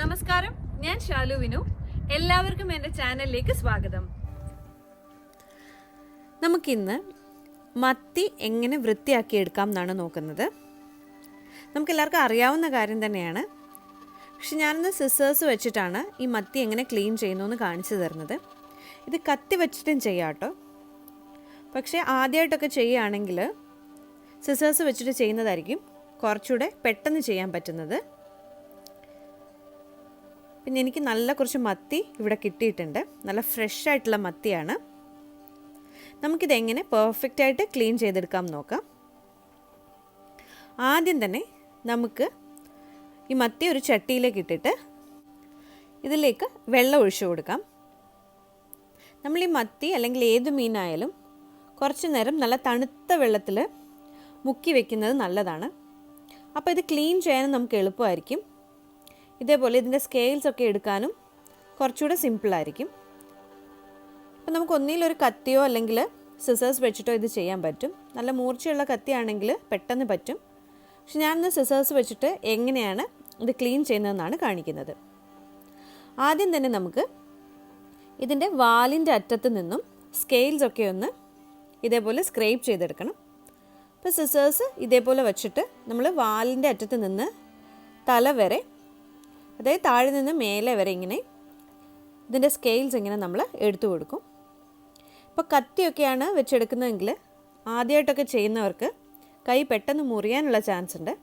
നമസ്കാരം, ഞാൻ ശാലു വിനു. എല്ലാവർക്കും എൻ്റെ ചാനലിലേക്ക് സ്വാഗതം. നമുക്കിന്ന് മത്തി എങ്ങനെ വൃത്തിയാക്കി എടുക്കാം എന്നാണ് നോക്കുന്നത്. നമുക്കെല്ലാവർക്കും അറിയാവുന്ന കാര്യം തന്നെയാണ്. പക്ഷെ ഞാനിന്ന് സിസേഴ്സ് വെച്ചിട്ടാണ് ഈ മത്തി എങ്ങനെ ക്ലീൻ ചെയ്യുന്നു എന്ന് കാണിച്ചു തരുന്നത്. ഇത് കത്തി വെച്ചിട്ടും ചെയ്യാം കേട്ടോ. പക്ഷേ ആദ്യമായിട്ടൊക്കെ ചെയ്യുകയാണെങ്കിൽ സിസേഴ്സ് വെച്ചിട്ട് ചെയ്യുന്നതായിരിക്കും കുറച്ചുകൂടെ പെട്ടെന്ന് ചെയ്യാൻ പറ്റുന്നത്. പിന്നെ എനിക്ക് കുറച്ച് മത്തി ഇവിടെ കിട്ടിയിട്ടുണ്ട്. നല്ല ഫ്രഷ് ആയിട്ടുള്ള മത്തിയാണ്. നമുക്കിതെങ്ങനെ പെർഫെക്റ്റായിട്ട് ക്ലീൻ ചെയ്തെടുക്കാം നോക്കാം. ആദ്യം തന്നെ നമുക്ക് ഈ മത്തി ഒരു ചട്ടിയിലേക്ക് ഇട്ടിട്ട് ഇതിലേക്ക് വെള്ളം ഒഴിച്ചു കൊടുക്കാം. നമ്മൾ ഈ മത്തി അല്ലെങ്കിൽ ഏത് മീനായാലും കുറച്ച് നേരം നല്ല തണുത്ത വെള്ളത്തിൽ മുക്കി വെക്കുന്നത് നല്ലതാണ്. അപ്പോൾ ഇത് ക്ലീൻ ചെയ്യാനും നമുക്ക് എളുപ്പമായിരിക്കും. ഇതേപോലെ ഇതിൻ്റെ സ്കെയിൽസ് ഒക്കെ എടുക്കാനും കുറച്ചുകൂടെ സിമ്പിളായിരിക്കും. അപ്പോൾ നമുക്ക് ഒന്നിലൊരു കത്തിയോ അല്ലെങ്കിൽ സിസേഴ്സ് വെച്ചിട്ടോ ഇത് ചെയ്യാൻ പറ്റും. നല്ല മൂർച്ചയുള്ള കത്തിയാണെങ്കിൽ പെട്ടെന്ന് പറ്റും. പക്ഷെ ഞാനിന്ന് സിസേഴ്സ് വെച്ചിട്ട് എങ്ങനെയാണ് ഇത് ക്ലീൻ ചെയ്യുന്നതെന്നാണ് കാണിക്കുന്നത്. ആദ്യം തന്നെ നമുക്ക് ഇതിൻ്റെ വാലിൻ്റെ അറ്റത്ത് നിന്നും സ്കെയിൽസ് ഒക്കെ ഒന്ന് ഇതേപോലെ സ്ക്രേപ്പ് ചെയ്തെടുക്കണം. അപ്പോൾ സിസേഴ്സ് ഇതേപോലെ വെച്ചിട്ട് നമ്മൾ വാലിൻ്റെ അറ്റത്ത് നിന്ന് തല വരെ, അതായത് താഴെ നിന്ന് മേലെ വരെ ഇങ്ങനെ ഇതിൻ്റെ സ്കെയിൽസ് ഇങ്ങനെ നമ്മൾ എടുത്തു കൊടുക്കും. ഇപ്പോൾ കത്തിയൊക്കെയാണ് വെച്ചെടുക്കുന്നതെങ്കിൽ ആദ്യമായിട്ടൊക്കെ ചെയ്യുന്നവർക്ക് കൈ പെട്ടെന്ന് മുറിയാനുള്ള ചാൻസ് ഉണ്ട്.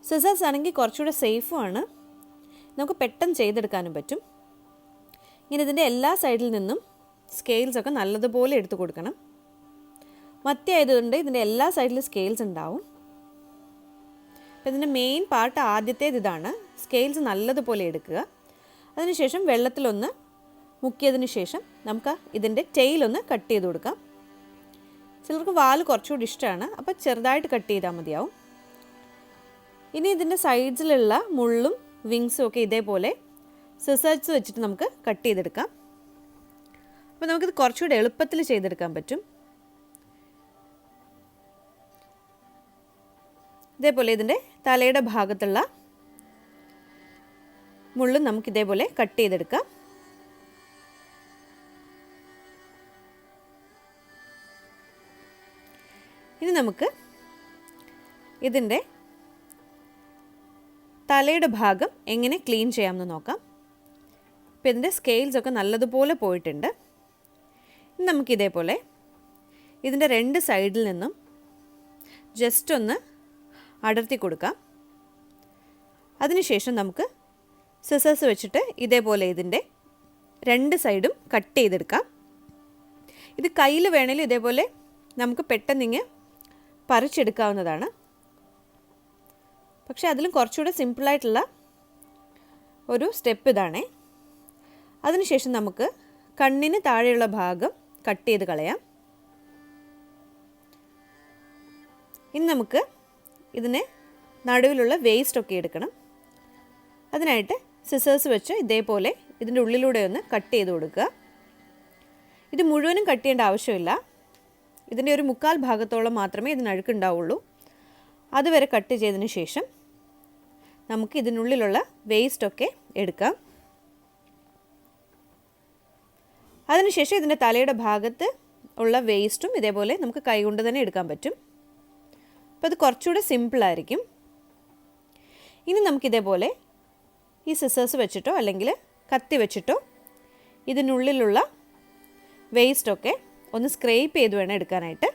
സിസേഴ്സ് ആണെങ്കിൽ കുറച്ചുകൂടെ സേഫുമാണ്. നമുക്ക് പെട്ടെന്ന് ചെയ്തെടുക്കാനും പറ്റും. ഇങ്ങനെ ഇതിൻ്റെ എല്ലാ സൈഡിൽ നിന്നും സ്കെയിൽസൊക്കെ നല്ലതുപോലെ എടുത്തു കൊടുക്കണം. മത്തി ആയതുകൊണ്ട് ഇതിൻ്റെ എല്ലാ സൈഡിലും സ്കെയിൽസ് ഉണ്ടാവും. അപ്പോൾ ഇതിൻ്റെ മെയിൻ പാർട്ട് ആദ്യത്തേത് ഇതാണ്. സ്കെയിൽസ് നല്ലതുപോലെ എടുക്കുക. അതിനുശേഷം വെള്ളത്തിലൊന്ന് മുക്കിയതിന് ശേഷം നമുക്ക് ഇതിൻ്റെ ടെയിലൊന്ന് കട്ട് ചെയ്ത് കൊടുക്കാം. ചിലർക്ക് വാല് കുറച്ചുകൂടി ഇഷ്ടമാണ്, അപ്പോൾ ചെറുതായിട്ട് കട്ട് ചെയ്താൽ മതിയാവും. ഇനി ഇതിൻ്റെ സൈഡ്സിലുള്ള മുള്ളും വിങ്സും ഒക്കെ ഇതേപോലെ സിസേഴ്സ് വെച്ചിട്ട് നമുക്ക് കട്ട് ചെയ്തെടുക്കാം. അപ്പോൾ നമുക്കിത് കുറച്ചുകൂടി എളുപ്പത്തിൽ ചെയ്തെടുക്കാൻ പറ്റും. ഇതേപോലെ ഇതിൻ്റെ തലയുടെ ഭാഗത്തുള്ള മുള്ളും നമുക്കിതേപോലെ കട്ട് ചെയ്തെടുക്കാം. ഇനി നമുക്ക് ഇതിൻ്റെ തലയുടെ ഭാഗം എങ്ങനെ ക്ലീൻ ചെയ്യാമെന്ന് നോക്കാം. ഇപ്പോൾ ഇതിൻ്റെ സ്കെയിൽസൊക്കെ നല്ലതുപോലെ പോയിട്ടുണ്ട്. ഇനി നമുക്കിതേപോലെ ഇതിൻ്റെ രണ്ട് സൈഡിൽ നിന്നും ജസ്റ്റ് ഒന്ന് അടർത്തി കൊടുക്കാം. അതിനുശേഷം നമുക്ക് സിസേഴ്സ് വെച്ചിട്ട് ഇതേപോലെ ഇതിൻ്റെ രണ്ട് സൈഡും കട്ട് ചെയ്തെടുക്കാം. ഇത് കയ്യിൽ വേണമെങ്കിലും ഇതേപോലെ നമുക്ക് പെട്ടെന്നിങ്ങ് പറിച്ചെടുക്കാവുന്നതാണ്. പക്ഷേ അതിലും കുറച്ചുകൂടെ സിമ്പിളായിട്ടുള്ള ഒരു സ്റ്റെപ്പ് ഇതാണേ. അതിനുശേഷം നമുക്ക് കണ്ണിന് താഴെയുള്ള ഭാഗം കട്ട് ചെയ്ത് കളയാം. ഇനി നമുക്ക് ഇതിന് നടുവിലുള്ള വേസ്റ്റൊക്കെ എടുക്കണം. അതിനായിട്ട് സിസേഴ്സ് വെച്ച് ഇതേപോലെ ഇതിൻ്റെ ഉള്ളിലൂടെ ഒന്ന് കട്ട് ചെയ്ത് കൊടുക്കുക. ഇത് മുഴുവനും കട്ട് ചെയ്യേണ്ട ആവശ്യമില്ല. ഇതിൻ്റെ ഒരു 1/4 ഭാഗത്തോളം മാത്രമേ ഇതിന് അഴുക്കുണ്ടാവുള്ളൂ. അതുവരെ കട്ട് ചെയ്തതിന് ശേഷം നമുക്ക് ഇതിനുള്ളിലുള്ള വേസ്റ്റൊക്കെ എടുക്കാം. അതിനുശേഷം ഇതിൻ്റെ തലയുടെ ഭാഗത്ത് ഉള്ള വേസ്റ്റും ഇതേപോലെ നമുക്ക് കൈകൊണ്ട് തന്നെ എടുക്കാൻ പറ്റും. അപ്പോൾ അത് കുറച്ചുകൂടെ സിമ്പിളായിരിക്കും. ഇനി നമുക്കിതേപോലെ ഈ സിസേഴ്സ് വെച്ചിട്ടോ അല്ലെങ്കിൽ കത്തി വെച്ചിട്ടോ ഇതിനുള്ളിലുള്ള വേസ്റ്റൊക്കെ ഒന്ന് സ്ക്രേപ്പ് ചെയ്ത് വേണം എടുക്കാനായിട്ട്.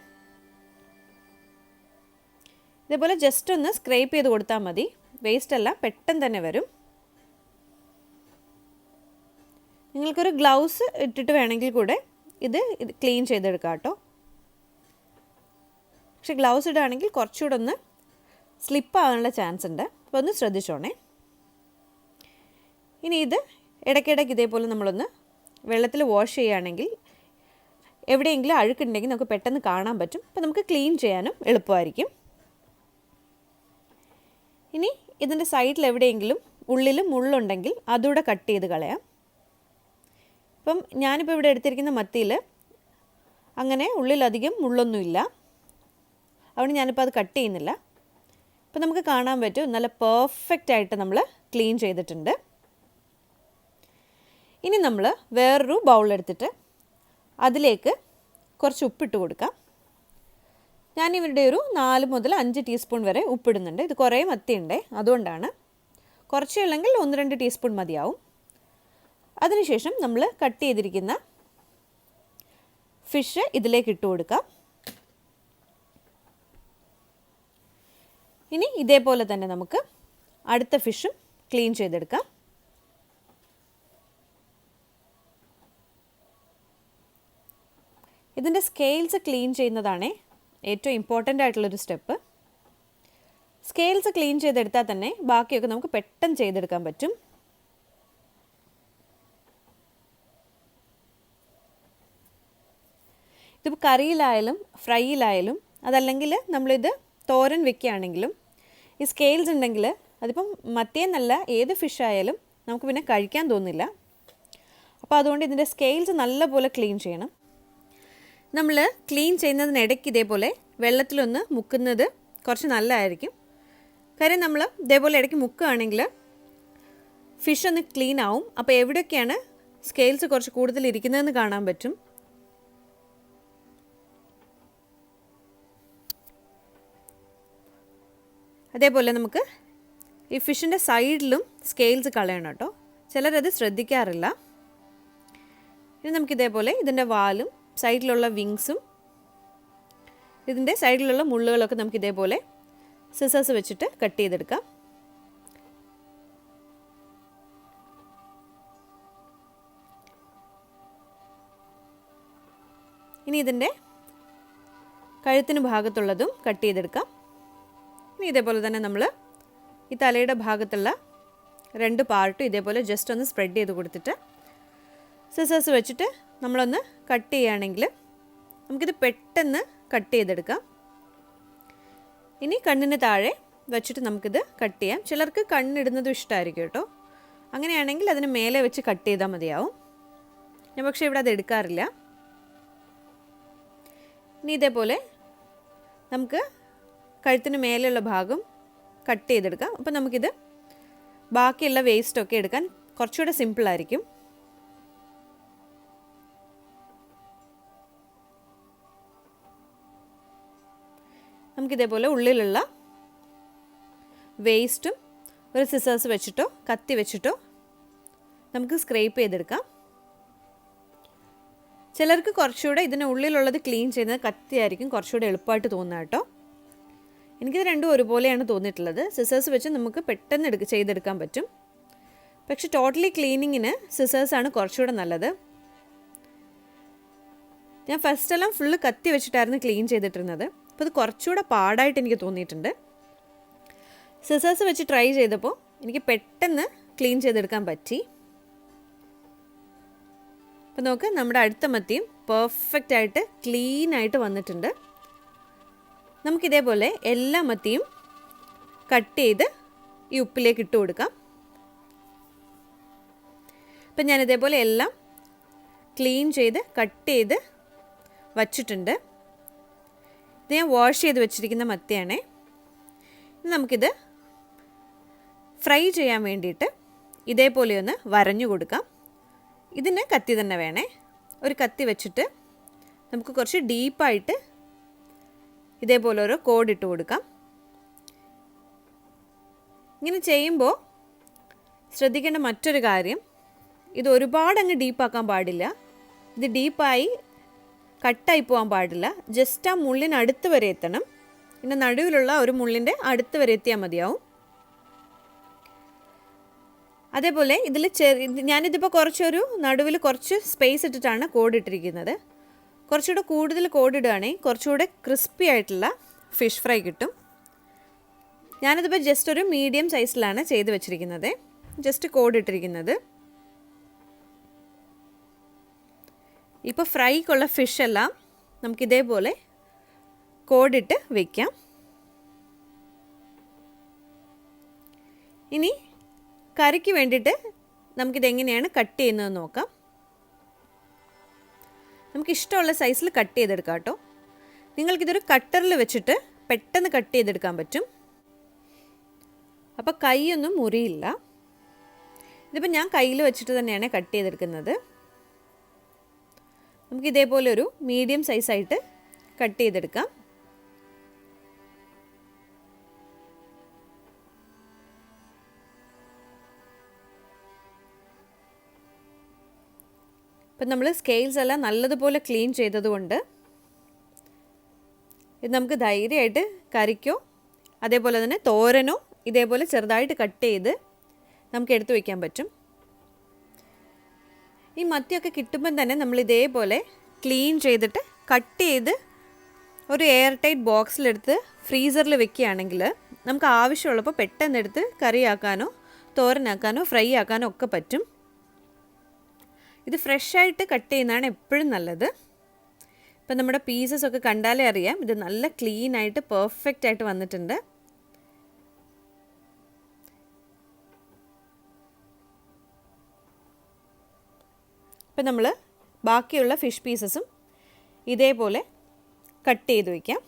ഇതേപോലെ ജസ്റ്റ് ഒന്ന് സ്ക്രേപ്പ് ചെയ്ത് കൊടുത്താൽ മതി. വേസ്റ്റെല്ലാം പെട്ടെന്ന് തന്നെ വരും. നിങ്ങൾക്കൊരു ഗ്ലൗസ് ഇട്ടിട്ട് വേണമെങ്കിൽ കൂടെ ഇത് ക്ലീൻ ചെയ്തെടുക്കാം കേട്ടോ. പക്ഷെ ഗ്ലൗസ് ഇടുകയാണെങ്കിൽ കുറച്ചുകൂടെ ഒന്ന് സ്ലിപ്പാകാനുള്ള ചാൻസ് ഉണ്ട്. അപ്പോൾ ഒന്ന് ശ്രദ്ധിച്ചോണേ. ഇനി ഇത് ഇടയ്ക്കിടയ്ക്ക് ഇതേപോലെ നമ്മളൊന്ന് വെള്ളത്തിൽ വാഷ് ചെയ്യുകയാണെങ്കിൽ എവിടെയെങ്കിലും അഴുക്കുണ്ടെങ്കിൽ നമുക്ക് പെട്ടെന്ന് കാണാൻ പറ്റും. അപ്പോൾ നമുക്ക് ക്ലീൻ ചെയ്യാനും എളുപ്പമായിരിക്കും. ഇനി ഇതിൻ്റെ സൈഡിൽ എവിടെയെങ്കിലും ഉള്ളിൽ മുള്ളുണ്ടെങ്കിൽ അതുകൂടെ കട്ട് ചെയ്ത് കളയാം. ഇപ്പം ഞാനിപ്പോൾ ഇവിടെ എടുത്തിരിക്കുന്ന മത്തിയിൽ അങ്ങനെ ഉള്ളിലധികം മുള്ളൊന്നുമില്ല. അതുകൊണ്ട് ഞാനിപ്പോൾ അത് കട്ട് ചെയ്യുന്നില്ല. അപ്പോൾ നമുക്ക് കാണാൻ പറ്റും നല്ല പെർഫെക്റ്റ് ആയിട്ട് നമ്മൾ ക്ലീൻ ചെയ്തിട്ടുണ്ട്. ഇനി നമ്മൾ വേറൊരു ബൗളെടുത്തിട്ട് അതിലേക്ക് കുറച്ച് ഉപ്പിട്ട് കൊടുക്കാം. ഞാനിവരുടെ ഒരു 4 മുതൽ 5 ടീസ്പൂൺ വരെ ഉപ്പിടുന്നുണ്ട്. ഇത് കുറേ മത്തിയുണ്ട്, അതുകൊണ്ടാണ്. കുറച്ചുള്ളെങ്കിൽ 1-2 ടീസ്പൂൺ മതിയാവും. അതിനുശേഷം നമ്മൾ കട്ട് ചെയ്തിരിക്കുന്ന ഫിഷ് ഇതിലേക്ക് ഇട്ട് കൊടുക്കാം. ഇനി ഇതേപോലെ തന്നെ നമുക്ക് അടുത്ത ഫിഷും ക്ലീൻ ചെയ്തെടുക്കാം. ഇതിൻ്റെ സ്കെയിൽസ് ക്ലീൻ ചെയ്യുന്നതാണ് ഏറ്റവും ഇമ്പോർട്ടൻ്റ് ആയിട്ടുള്ളൊരു സ്റ്റെപ്പ്. സ്കെയിൽസ് ക്ലീൻ ചെയ്തെടുത്താൽ തന്നെ ബാക്കിയൊക്കെ നമുക്ക് പെട്ടെന്ന് ചെയ്തെടുക്കാൻ പറ്റും. ഇതിപ്പോൾ കറിയിലായാലും ഫ്രൈയിലായാലും അതല്ലെങ്കിൽ നമ്മളിത് തോരൻ വെക്കുകയാണെങ്കിലും ഈ സ്കെയിൽസ് ഉണ്ടെങ്കിൽ അതിപ്പം മത്തിയെന്നല്ല ഏത് ഫിഷ് ആയാലും നമുക്ക് പിന്നെ കഴിക്കാൻ തോന്നില്ല. അപ്പോൾ അതുകൊണ്ട് ഇതിൻ്റെ സ്കെയിൽസ് നല്ലപോലെ ക്ലീൻ ചെയ്യണം. നമ്മൾ ക്ലീൻ ചെയ്യുന്നതിനിടയ്ക്ക് ഇതേപോലെ വെള്ളത്തിലൊന്ന് മുക്കുന്നത് കുറച്ച് നല്ലതായിരിക്കും. കാര്യം നമ്മൾ ഇതേപോലെ ഇടയ്ക്ക് മുക്കുകയാണെങ്കിൽ ഫിഷ് ഒന്ന് ക്ലീൻ ആവും. അപ്പോൾ എവിടെയൊക്കെയാണ് സ്കെയിൽസ് കുറച്ച് കൂടുതൽ ഇരിക്കുന്നതെന്ന് കാണാൻ പറ്റും. അതേപോലെ നമുക്ക് ഈ ഫിഷിൻ്റെ സൈഡിലും സ്കെയിൽസ് കളയണം കേട്ടോ. ചിലരത് ശ്രദ്ധിക്കാറില്ല. ഇനി നമുക്കിതേപോലെ ഇതിൻ്റെ വാലും സൈഡിലുള്ള വിങ്സും ഇതിൻ്റെ സൈഡിലുള്ള മുള്ളുകളൊക്കെ നമുക്കിതേപോലെ സിസേഴ്സ് വെച്ചിട്ട് കട്ട് ചെയ്തെടുക്കാം. ഇനി ഇതിൻ്റെ കഴുത്തിന് ഭാഗത്തുള്ളതും കട്ട് ചെയ്തെടുക്കാം. ഇനി ഇതേപോലെ തന്നെ നമ്മൾ ഈ തലയുടെ ഭാഗത്തുള്ള 2 പാർട്ടും ഇതേപോലെ ജസ്റ്റ് ഒന്ന് സ്പ്രെഡ് ചെയ്ത് കൊടുത്തിട്ട് സിസേഴ്സ് വെച്ചിട്ട് നമ്മളൊന്ന് കട്ട് ചെയ്യുകയാണെങ്കിൽ നമുക്കിത് പെട്ടെന്ന് കട്ട് ചെയ്തെടുക്കാം. ഇനി കണ്ണിന് താഴെ വെച്ചിട്ട് നമുക്കിത് കട്ട് ചെയ്യാം. ചിലർക്ക് കണ്ണിടുന്നതും ഇഷ്ടമായിരിക്കും കേട്ടോ. അങ്ങനെയാണെങ്കിൽ അതിന് മേലെ വെച്ച് കട്ട് ചെയ്താൽ മതിയാവും. ഞാൻ പക്ഷേ ഇവിടെ അത് എടുക്കാറില്ല. ഇനി ഇതേപോലെ നമുക്ക് കഴുത്തിന് മേലെയുള്ള ഭാഗം കട്ട് ചെയ്തെടുക്കാം. അപ്പോൾ നമുക്കിത് ബാക്കിയുള്ള വേസ്റ്റൊക്കെ എടുക്കാൻ കുറച്ചുകൂടെ സിമ്പിളായിരിക്കും. നമുക്കിതേപോലെ ഉള്ളിലുള്ള വേസ്റ്റും ഒരു സിസേഴ്സ് വെച്ചിട്ടോ കത്തി വെച്ചിട്ടോ നമുക്ക് സ്ക്രേപ്പ് ചെയ്തെടുക്കാം. ചിലർക്ക് കുറച്ചുകൂടെ ഇതിന് ഉള്ളിലുള്ളത് ക്ലീൻ ചെയ്യുന്നത് കത്തിയായിരിക്കും കുറച്ചുകൂടെ എളുപ്പമായിട്ട് തോന്നുക കേട്ടോ. എനിക്കിത് രണ്ടും ഒരുപോലെയാണ് തോന്നിയിട്ടുള്ളത്. സിസേഴ്സ് വെച്ച് നമുക്ക് പെട്ടെന്ന് ചെയ്തെടുക്കാൻ പറ്റും. പക്ഷെ ടോട്ടലി ക്ലീനിങ്ങിന് സിസേഴ്സാണ് കുറച്ചുകൂടെ നല്ലത്. ഞാൻ ഫസ്റ്റെല്ലാം ഫുള്ള് കത്തി വെച്ചിട്ടായിരുന്നു ക്ലീൻ ചെയ്തിട്ടിരുന്നത്. അപ്പോൾ അത് കുറച്ചുകൂടെ പാടായിട്ട് എനിക്ക് തോന്നിയിട്ടുണ്ട്. സിസേഴ്സ് വെച്ച് ട്രൈ ചെയ്തപ്പോൾ എനിക്ക് പെട്ടെന്ന് ക്ലീൻ ചെയ്തെടുക്കാൻ പറ്റി. അപ്പോൾ നോക്ക്, നമ്മുടെ അടുത്ത മത്തിയും പെർഫെക്റ്റായിട്ട് ക്ലീനായിട്ട് വന്നിട്ടുണ്ട്. നമുക്കിതേപോലെ എല്ലാ മത്തിയും കട്ട് ചെയ്ത് ഈ ഉപ്പിലേക്ക് ഇട്ട് കൊടുക്കാം. അപ്പം ഞാനിതേപോലെ എല്ലാം ക്ലീൻ ചെയ്ത് കട്ട് ചെയ്ത് വച്ചിട്ടുണ്ട്. ഇത് ഞാൻ വാഷ് ചെയ്ത് വെച്ചിരിക്കുന്ന മത്തിയാണേ. നമുക്കിത് ഫ്രൈ ചെയ്യാൻ വേണ്ടിയിട്ട് ഇതേപോലെ ഒന്ന് വരഞ്ഞു കൊടുക്കാം. ഇതിന് കത്തി തന്നെ വേണേ. ഒരു കത്തി വെച്ചിട്ട് നമുക്ക് കുറച്ച് ഡീപ്പായിട്ട് ഇതേപോലെ ഒരു കോഡ് ഇട്ട് കൊടുക്കാം. ഇങ്ങനെ ചെയ്യുമ്പോൾ ശ്രദ്ധിക്കേണ്ട മറ്റൊരു കാര്യം, ഇത് ഒരുപാട് അങ്ങ് ഡീപ്പാക്കാൻ പാടില്ല. ഇത് ഡീപ്പായി കട്ടായി പോകാൻ പാടില്ല. ജസ്റ്റ് ആ മുള്ളിനടുത്ത് വരെ എത്തണം. പിന്നെ നടുവിലുള്ള ഒരു മുള്ളിൻ്റെ അടുത്ത് വരെ എത്തിയാൽ മതിയാവും. അതേപോലെ ഇതിൽ ഞാനിതിപ്പോൾ കുറച്ചൊരു നടുവിൽ കുറച്ച് സ്പേസ് ഇട്ടിട്ടാണ് കോഡ് ഇട്ടിരിക്കുന്നത്. കുറച്ചുകൂടെ കൂടുതൽ കോഡ് ഇടുകയാണെങ്കിൽ കുറച്ചുകൂടെ ക്രിസ്പി ആയിട്ടുള്ള ഫിഷ് ഫ്രൈ കിട്ടും. ഞാനിതിപ്പോൾ ജസ്റ്റ് ഒരു മീഡിയം സൈസിലാണ് ചെയ്ത് വെച്ചിരിക്കുന്നത്, ജസ്റ്റ് കോഡ് ഇട്ടിരിക്കുന്നത്. ഇപ്പോൾ ഫ്രൈക്കുള്ള ഫിഷെല്ലാം നമുക്കിതേപോലെ കോഡിട്ട് വയ്ക്കാം. ഇനി കറിക്ക് വേണ്ടിയിട്ട് നമുക്കിതെങ്ങനെയാണ് കട്ട് ചെയ്യുന്നതെന്ന് നോക്കാം. നമുക്കിഷ്ടമുള്ള സൈസിൽ കട്ട് ചെയ്തെടുക്കാം കേട്ടോ. നിങ്ങൾക്കിതൊരു കട്ടറിൽ വെച്ചിട്ട് പെട്ടെന്ന് കട്ട് ചെയ്തെടുക്കാൻ പറ്റും. അപ്പോൾ കൈയൊന്നും മുറിയില്ല. ഇതിപ്പോൾ ഞാൻ കയ്യിൽ വെച്ചിട്ട് തന്നെയാണ് കട്ട് ചെയ്തെടുക്കുന്നത്. നമുക്ക് ഇതേപോലെ ഒരു മീഡിയം സൈസായിട്ട് കട്ട് ചെയ്തെടുക്കാം. ഇപ്പം നമ്മൾ സ്കെയിൽസ് എല്ലാം നല്ലതുപോലെ ക്ലീൻ ചെയ്തതുകൊണ്ട് ഇത് നമുക്ക് ധൈര്യമായിട്ട് കറിക്കോ അതേപോലെ തന്നെ തോരനോ ഇതേപോലെ ചെറുതായിട്ട് കട്ട് ചെയ്ത് നമുക്ക് എടുത്തു വയ്ക്കാൻ പറ്റും. ഈ മത്തിയൊക്കെ കിട്ടുമ്പം തന്നെ നമ്മൾ ഇതേപോലെ ക്ലീൻ ചെയ്തിട്ട് കട്ട് ചെയ്ത് ഒരു എയർ ടൈറ്റ് ബോക്സിലെടുത്ത് ഫ്രീസറിൽ വെക്കുകയാണെങ്കിൽ നമുക്ക് ആവശ്യമുള്ളപ്പോൾ പെട്ടെന്ന് എടുത്ത് കറിയാക്കാനോ തോരനാക്കാനോ ഫ്രൈ ആക്കാനോ ഒക്കെ പറ്റും. ഇത് ഫ്രഷായിട്ട് കട്ട് ചെയ്യുന്നതാണ് എപ്പോഴും നല്ലത്. ഇപ്പം നമ്മുടെ പീസസ് ഒക്കെ കണ്ടാലേ അറിയാം ഇത് നല്ല ക്ലീൻ ആയിട്ട് പെർഫെക്റ്റ് ആയിട്ട് വന്നിട്ടുണ്ട്. ഇപ്പം നമ്മൾ ബാക്കിയുള്ള ഫിഷ് പീസസും ഇതേപോലെ കട്ട് ചെയ്ത് വയ്ക്കാം.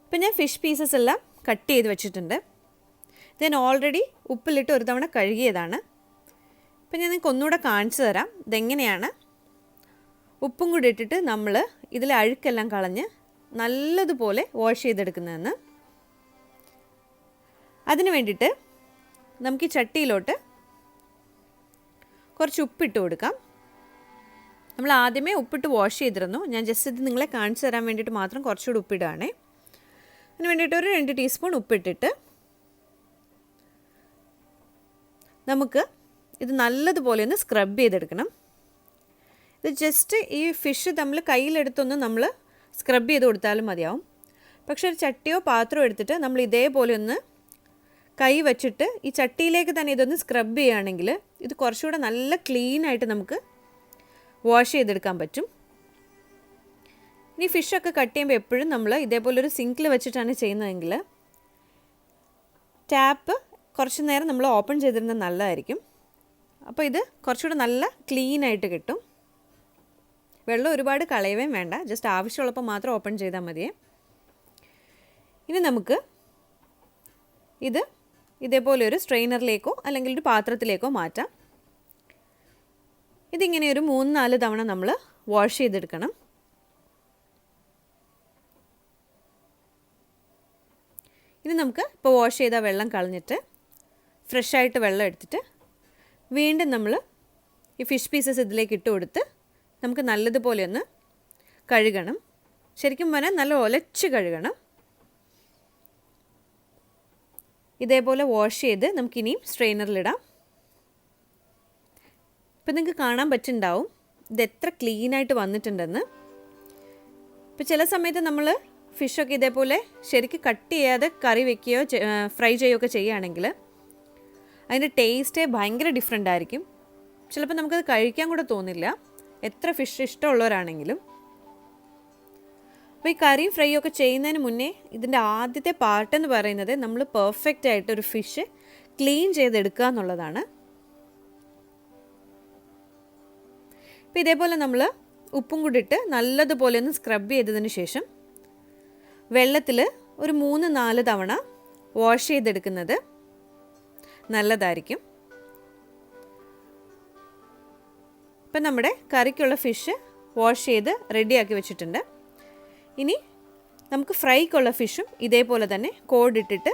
ഇപ്പം ഞാൻ ഫിഷ് പീസസ് എല്ലാം കട്ട് ചെയ്ത് വെച്ചിട്ടുണ്ട്. ഇത് ഞാൻ ഓൾറെഡി ഉപ്പിലിട്ട് ഒരു തവണ കഴുകിയതാണ്. ഇപ്പം ഞാൻ നിങ്ങൾക്ക് ഒന്നുകൂടെ കാണിച്ചു തരാം ഇതെങ്ങനെയാണ് ഉപ്പും കൂടി ഇട്ടിട്ട് നമ്മൾ ഇതിലെ അഴുക്കെല്ലാം കളഞ്ഞ് നല്ലതുപോലെ വാഷ് ചെയ്തെടുക്കുന്നതെന്ന്. അതിന് വേണ്ടിയിട്ട് നമുക്ക് ഈ ചട്ടിയിലോട്ട് കുറച്ച് ഉപ്പിട്ട് കൊടുക്കാം. നമ്മൾ ആദ്യമേ ഉപ്പിട്ട് വാഷ് ചെയ്തിരുന്നു. ഞാൻ ജസ്റ്റ് ഇത് നിങ്ങളെ കാണിച്ചു തരാൻ വേണ്ടിയിട്ട് മാത്രം കുറച്ചുകൂടി ഉപ്പിടുകയാണേ. അതിന് വേണ്ടിയിട്ട് ഒരു 2 ടീസ്പൂൺ ഉപ്പിട്ടിട്ട് നമുക്ക് ഇത് നല്ലതുപോലെ ഒന്ന് സ്ക്രബ് ചെയ്തെടുക്കണം. ഇത് ജസ്റ്റ് ഈ ഫിഷ് നമ്മൾ കയ്യിലെടുത്തൊന്ന് നമ്മൾ സ്ക്രബ് ചെയ്ത് കൊടുത്താലും മതിയാവും. പക്ഷേ ഒരു ചട്ടിയോ പാത്രമോ എടുത്തിട്ട് നമ്മൾ ഇതേപോലെ ഒന്ന് കൈ വച്ചിട്ട് ഈ ചട്ടിയിലേക്ക് തന്നെ ഇതൊന്ന് സ്ക്രബ് ചെയ്യുകയാണെങ്കിൽ ഇത് കുറച്ചുകൂടെ നല്ല ക്ലീനായിട്ട് നമുക്ക് വാഷ് ചെയ്തെടുക്കാൻ പറ്റും. ഇനി ഫിഷൊക്കെ കട്ട് ചെയ്യുമ്പോൾ എപ്പോഴും നമ്മൾ ഇതേപോലൊരു സിങ്കിൽ വെച്ചിട്ടാണ് ചെയ്യുന്നതെങ്കിൽ ടാപ്പ് കുറച്ച് നേരം നമ്മൾ ഓപ്പൺ ചെയ്തിരുന്നത് നല്ലതായിരിക്കും. അപ്പോൾ ഇത് കുറച്ചുകൂടെ നല്ല ക്ലീനായിട്ട് കിട്ടും. വെള്ളം ഒരുപാട് കളയുകയും വേണ്ട, ജസ്റ്റ് ആവശ്യമുള്ളപ്പോൾ മാത്രം ഓപ്പൺ ചെയ്താൽ മതിയേ. ഇനി നമുക്ക് ഇത് ഇതേപോലെ ഒരു സ്ട്രെയിനറിലേക്കോ അല്ലെങ്കിൽ ഒരു പാത്രത്തിലേക്കോ മാറ്റാം. ഇതിങ്ങനെ ഒരു 3-4 തവണ നമ്മൾ വാഷ് ചെയ്തെടുക്കണം. ഇനി നമുക്ക് ഇപ്പോൾ വാഷ് ചെയ്ത വെള്ളം കളഞ്ഞിട്ട് ഫ്രഷായിട്ട് വെള്ളം എടുത്തിട്ട് വീണ്ടും നമ്മൾ ഈ ഫിഷ് പീസസ് ഇതിലേക്ക് ഇട്ട് കൊടുത്ത് നമുക്ക് നല്ലതുപോലെ ഒന്ന് കഴുകണം. ശരിക്കും പറഞ്ഞാൽ നല്ല ഒലച്ച് കഴുകണം. ഇതേപോലെ വാഷ് ചെയ്ത് നമുക്കിനിയും സ്ട്രെയിനറിലിടാം. ഇപ്പം നിങ്ങൾക്ക് കാണാൻ പറ്റുന്നുണ്ടാവും ഇത് എത്ര ക്ലീനായിട്ട് വന്നിട്ടുണ്ടെന്ന്. ഇപ്പോൾ ചില സമയത്ത് നമ്മൾ ഫിഷൊക്കെ ഇതേപോലെ ശരിക്കും കട്ട് ചെയ്യാതെ കറി വെക്കുകയോ ഫ്രൈ ചെയ്യുകയൊക്കെ ചെയ്യുകയാണെങ്കിൽ അതിൻ്റെ ടേസ്റ്റേ ഭയങ്കര ഡിഫറെൻ്റ് ആയിരിക്കും. ചിലപ്പോൾ നമുക്കത് കഴിക്കാൻ കൂടെ തോന്നില്ല, എത്ര ഫിഷ് ഇഷ്ടമുള്ളവരാണെങ്കിലും. അപ്പോൾ ഈ കറിയും ഫ്രൈയും ഒക്കെ ചെയ്യുന്നതിന് മുന്നേ ഇതിൻ്റെ ആദ്യത്തെ പാർട്ടെന്ന് പറയുന്നത് നമ്മൾ പെർഫെക്റ്റ് ആയിട്ട് ഒരു ഫിഷ് ക്ലീൻ ചെയ്തെടുക്കുക എന്നുള്ളതാണ്. അപ്പോൾ ഇതേപോലെ നമ്മൾ ഉപ്പും കൂടി ഇട്ട് നല്ലതുപോലെ ഒന്ന് സ്ക്രബ് ചെയ്തതിന് ശേഷം വെള്ളത്തിൽ ഒരു 3-4 തവണ വാഷ് ചെയ്തെടുക്കുന്നത് നല്ലതായിരിക്കും. ഇപ്പം നമ്മുടെ കറിക്കുള്ള ഫിഷ് വാഷ് ചെയ്ത് റെഡിയാക്കി വെച്ചിട്ടുണ്ട്. ഇനി നമുക്ക് ഫ്രൈക്കുള്ള ഫിഷും ഇതേപോലെ തന്നെ കോഡിട്ടിട്ട്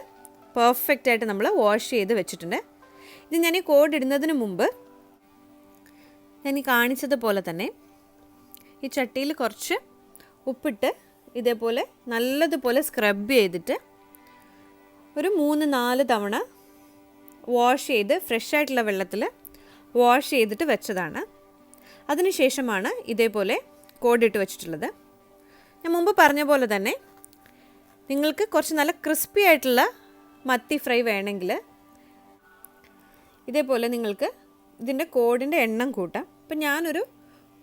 പെർഫെക്റ്റായിട്ട് നമ്മൾ വാഷ് ചെയ്ത് വെച്ചിട്ടുണ്ട്. ഇത് ഞാൻ ഈ കോഡിടുന്നതിന് മുമ്പ് ഞാൻ ഈ കാണിച്ചതുപോലെ തന്നെ ഈ ചട്ടിയിൽ കുറച്ച് ഉപ്പിട്ട് ഇതേപോലെ നല്ലതുപോലെ സ്ക്രബ് ചെയ്തിട്ട് ഒരു 3-4 തവണ വാഷ് ചെയ്ത് ഫ്രഷായിട്ടുള്ള വെള്ളത്തിൽ വാഷ് ചെയ്തിട്ട് വെച്ചതാണ്. അതിനുശേഷമാണ് ഇതേപോലെ കോഡിട്ട് വെച്ചിട്ടുള്ളത്. ഞാൻ മുമ്പ് പറഞ്ഞ പോലെ തന്നെ നിങ്ങൾക്ക് കുറച്ച് നല്ല ക്രിസ്പി ആയിട്ടുള്ള മത്തി ഫ്രൈ വേണമെങ്കിൽ ഇതേപോലെ നിങ്ങൾക്ക് ഇതിൻ്റെ കോഡിൻ്റെ എണ്ണം കൂട്ടാം. ഇപ്പം ഞാനൊരു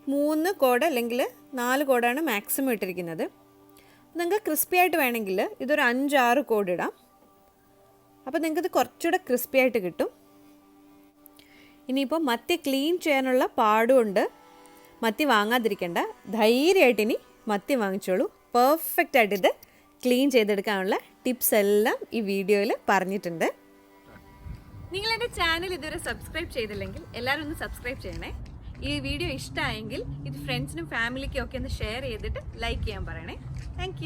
3 കോഡ് അല്ലെങ്കിൽ 4 കോഡാണ് മാക്സിമം ഇട്ടിരിക്കുന്നത്. നിങ്ങൾക്ക് ക്രിസ്പി ആയിട്ട് വേണമെങ്കിൽ ഇതൊരു 5-6 കോഡ് ഇടാം. അപ്പോൾ നിങ്ങൾക്കിത് കുറച്ചുകൂടെ ക്രിസ്പി ആയിട്ട് കിട്ടും. ഇനിയിപ്പോൾ മത്തി ക്ലീൻ ചെയ്യാനുള്ള പാടുകൊണ്ട് മത്തി വാങ്ങാതിരിക്കേണ്ട, ധൈര്യമായിട്ട് ഇനി മത്തി വാങ്ങിച്ചോളൂ. പെർഫെക്റ്റായിട്ട് ഇത് ക്ലീൻ ചെയ്തെടുക്കാനുള്ള ടിപ്സ് എല്ലാം ഈ വീഡിയോയിൽ പറഞ്ഞിട്ടുണ്ട്. നിങ്ങൾ എൻ്റെ ചാനൽ ഇതുവരെ സബ്സ്ക്രൈബ് ചെയ്തില്ലെങ്കിൽ എല്ലാവരും ഒന്ന് സബ്സ്ക്രൈബ് ചെയ്യണേ. ഈ വീഡിയോ ഇഷ്ടമായെങ്കിൽ ഇത് ഫ്രണ്ട്സിനും ഫാമിലിക്കും ഒക്കെ ഒന്ന് ഷെയർ ചെയ്തിട്ട് ലൈക്ക് ചെയ്യാൻ പറയണേ. താങ്ക്